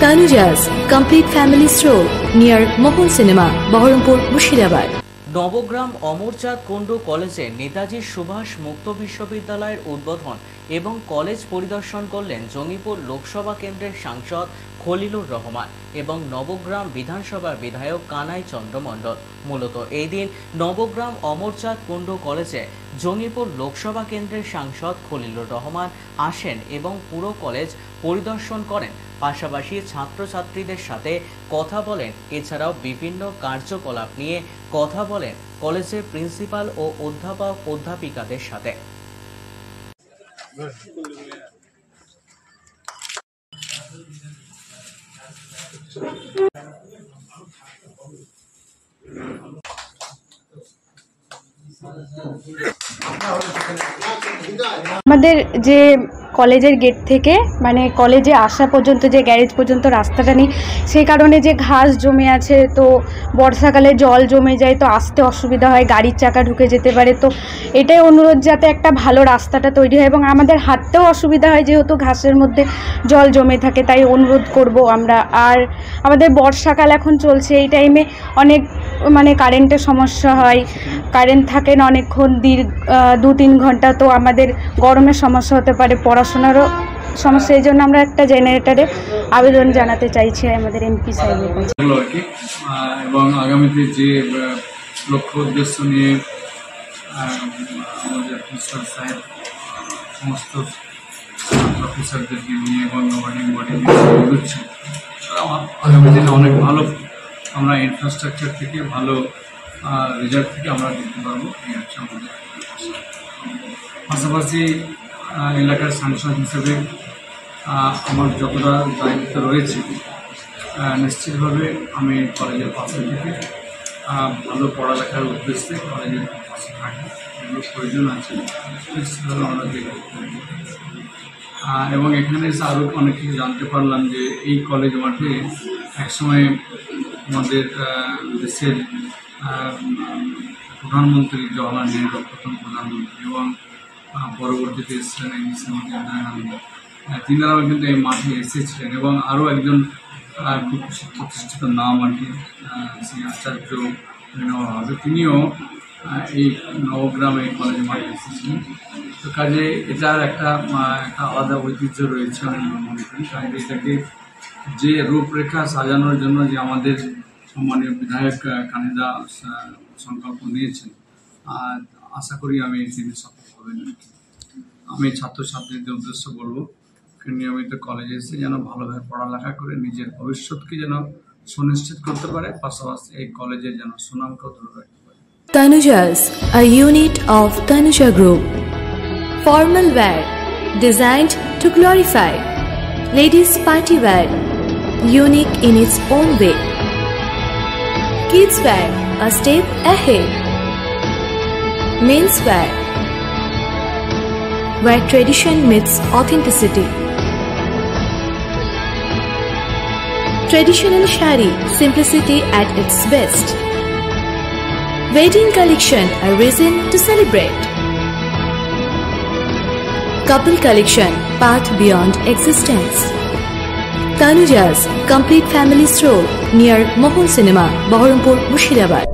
Tanuja's complete family stroll near Mohun Cinema, Baharampur, Murshidabad. Nabagram Amarchand Kundu কলেজে নেতাজি সুভাষ মুক্ত বিশ্ববিদ্যালয়ের উদ্বোধন এবং কলেজ পরিদর্শন করলেন জঙ্গিপুর লোকসভা কেন্দ্রের সাংসদ খলিলুর রহমান এবং নবগ্রাম বিধানসভার বিধায়ক কানাই চন্দ্র মণ্ডল। মূলত এই দিন নবগ্রাম অমরচাঁদ কুণ্ডু কলেজে জঙ্গিপুর লোকসভা কেন্দ্রের সাংসদ খলিলুর রহমান আসেন এবং পুরো কলেজ পরিদর্শন করেন, পাশাপাশি ছাত্রছাত্রীদের সাথে কথা বলেন। এছাড়াও বিভিন্ন কার্যকলাপ নিয়ে কথা বলেন কলেজের প্রিন্সিপাল ও অধ্যাপক অধ্যাপিকাদের সাথে। আমাদের যে কলেজের গেট থেকে মানে কলেজে আসা পর্যন্ত যে গ্যারেজ পর্যন্ত রাস্তাটা নেই, সেই কারণে যে ঘাস জমে আছে, তো বর্ষাকালে জল জমে যায়, তো আসতে অসুবিধা হয়, গাড়ির চাকা ঢুকে যেতে পারে। তো এটাই অনুরোধ যাতে একটা ভালো রাস্তাটা তৈরি হয় এবং আমাদের হাঁটতেও অসুবিধা হয় যেহেতু ঘাসের মধ্যে জল জমে থাকে, তাই অনুরোধ করব আমরা। আর আমাদের বর্ষাকাল এখন চলছে, এই টাইমে অনেক মানে কারেন্টের সমস্যা হয়, কারেন্ট থাকে না অনেকক্ষণ, 2-3 ঘন্টা, তো আমাদের গরমের সমস্যা হতে পারে, পড়াশোনারও সমস্যা। এই জন্য আমরা একটা জেনারেটরে আবেদন জানাতে চাইছি আমাদের এমপি সাহেবের কাছে। এবং আগামীতে যে লক্ষ্য উদ্দেশ্য নিয়ে আমাদের প্রিন্সিপাল সাহেব সমস্ত প্রফেসরদেরকে নিয়ে এবং গভর্নিং বডি এগোচ্ছে, আগামী দিনে অনেক ভালো আমরা ইনফ্রাস্ট্রাকচার থেকে ভালো রেজাল্ট থেকে আমরা দেখতে পারবো। এই হচ্ছে আমাদের পাশাপাশি এলাকার সাংসদ হিসেবে আমার যতটা দায়িত্ব রয়েছে, নিশ্চিতভাবে আমি কলেজের পাশে থেকে ভালো পড়ালেখার উদ্দেশ্যে কলেজের পাশে থাকি, যেগুলো প্রয়োজন আছে নিশ্চিতভাবে আমরা দেখব। এবং এখানে এসে আরও অনেক কিছু জানতে পারলাম যে এই কলেজ মাঠে একসময় আমাদের দেশের প্রধানমন্ত্রী জওহরলাল নেহরু, প্রথম প্রধানমন্ত্রী, এবং পরবর্তীতে এসেছিলেন তিনারাও কিন্তু এই মাঠে এসেছিলেন, এবং আরও একজন খুব প্রতিষ্ঠিত নাম আর কি, শ্রী আচার্য হবে, তিনিও এই নবগ্রামে কলেজ মাঠে এসেছিলেন। তো কাজে এটার একটা আলাদা ঐতিহ্য রয়েছে আমি মনে করি। কাজে এটাকে যে রূপরেখা সাজানোর জন্য যে আমাদের সম্মানীয় বিধায়ক কানিদা সংকল্প নিয়েছেন, আশা করি আমি তিনি সফল হবেন। আমি ছাত্রছাত্রীদের উদ্দেশ্য বলবো, নিয়মিত কলেজে এসে যেন ভালোভাবে পড়ালেখা করে নিজের ভবিষ্যৎকে যেন সুনিশ্চিত করতে পারে, পাশাপাশি এই কলেজের যেন সুনামকেও ধরে রাখতে পারে। Tanuja's, a unit of Tanuja Group. Formal wear designed to glorify. Ladies party wear, unique in its own way. Kids wear, a step ahead. Men's wear, where tradition meets authenticity. Traditional shari, simplicity at its best. Wedding collection, a reason to celebrate. Couple collection, path beyond existence. Tanuja's complete family stroll near Mohun Cinema, Baharampur, Murshidabad.